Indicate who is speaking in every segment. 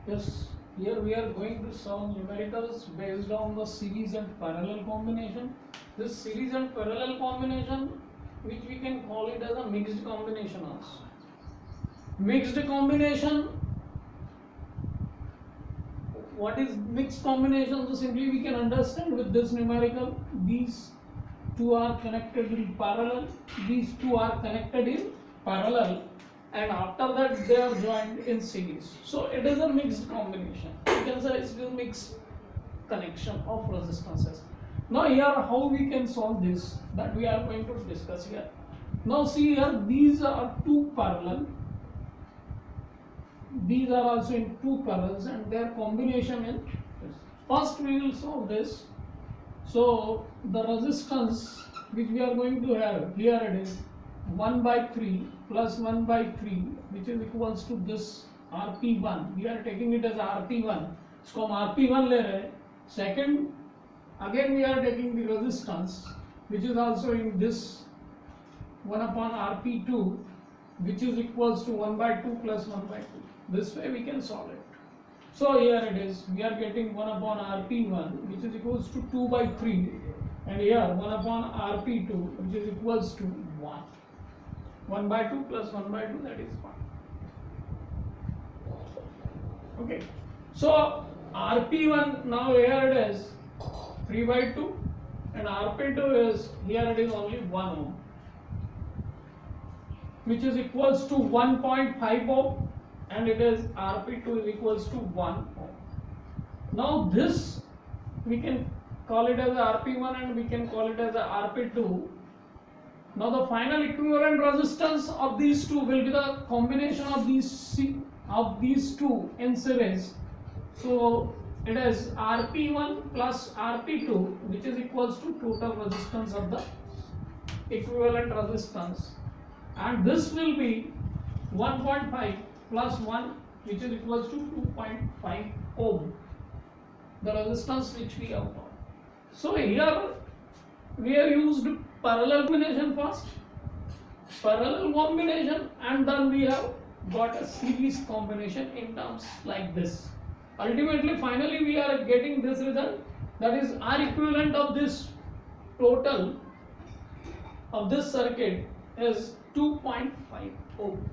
Speaker 1: Yes, here we are going to solve numericals based on the series and parallel combination. This series and parallel combination, which we can call it as a mixed combination also. Mixed combination, what is mixed combination? So simply we can understand with this numerical, these two are connected in parallel, these two are connected in parallel, and after that they are joined in series. So it is a mixed combination. You can say it's a mixed connection of resistances. Now here how we can solve this, that we are going to discuss here. Now see here, these are two parallel, these are also in two parallels, and their combination in this. First we will solve this. So the resistance which we are going to have here, it is 1 by 3 plus 1 by 3, which is equals to this RP1. We are taking it as RP1. इसको हम RP1 ले रहे हैं. Second, again we are taking the resistance, which is also in this 1 upon RP2, which is equals to 1 by 2 plus 1 by 2. This way we can solve it. So here it is, we are getting 1 upon RP1, which is equals to 2 by 3, and here 1 upon RP2, which is equals to 1. 1 by 2 plus 1 by 2, that is 1. Okay, so RP1, now here it is 3 by 2, and RP2 is, here it is only 1 ohm, which is equals to 1.5 ohm, and it is RP2 is equals to 1 ohm. Now this we can call it as a RP1 and we can call it as a RP2. Now the final equivalent resistance of these two will be the combination of these two in series. So it is RP1 plus RP2, which is equals to total resistance of the equivalent resistance, and this will be 1.5 plus 1, which is equals to 2.5 ohm, the resistance which we have got. So here we have used parallel combination first, parallel combination, and then we have got a series combination in terms like this. Ultimately, finally we are getting this result, that is R equivalent of this total of this circuit is 2.5 ohm.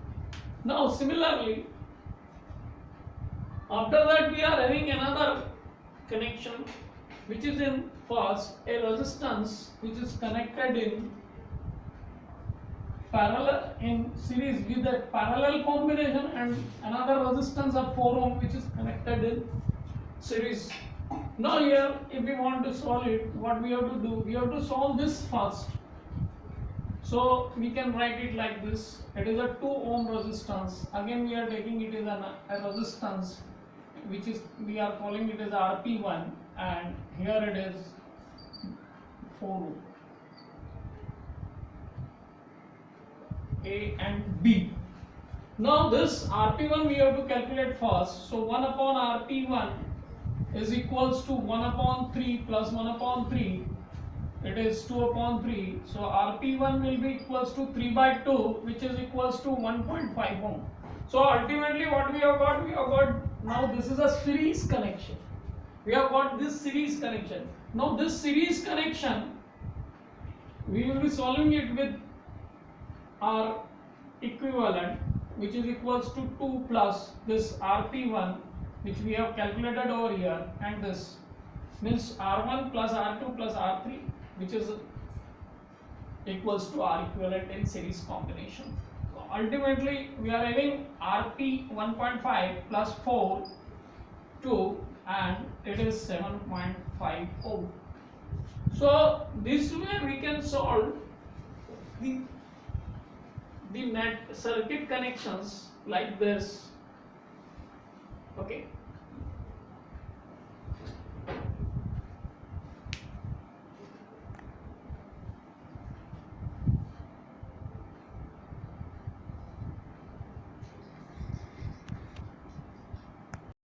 Speaker 1: Now similarly, after that we are having another connection, which is in first a resistance which is connected in parallel in series with a parallel combination, and another resistance of 4 ohm which is connected in series. Now here if we want to solve it, what we have to do, we have to solve this first. So we can write it like this. It is a 2 ohm resistance. Again we are taking it as a resistance, which is, we are calling it as RP1, and here it is 4 ohm. A and B. Now this RP1 we have to calculate first. So 1 upon RP1 is equals to 1 upon 3 plus 1 upon 3. It is 2 upon 3. So RP1 will be equals to 3 by 2, which is equals to 1.5 ohm. So ultimately what we have got, now this is a series connection. We have got this series connection. Now this series connection, we will be solving it with R equivalent, which is equals to 2 plus this RP1, which we have calculated over here, and this means R1 plus R2 plus R3, which is equals to R equivalent in series combination. So ultimately we are having RP 1.5 plus 4, 2, and it is 7.5 ohm. So this way we can solve the net circuit connections like this. Okay.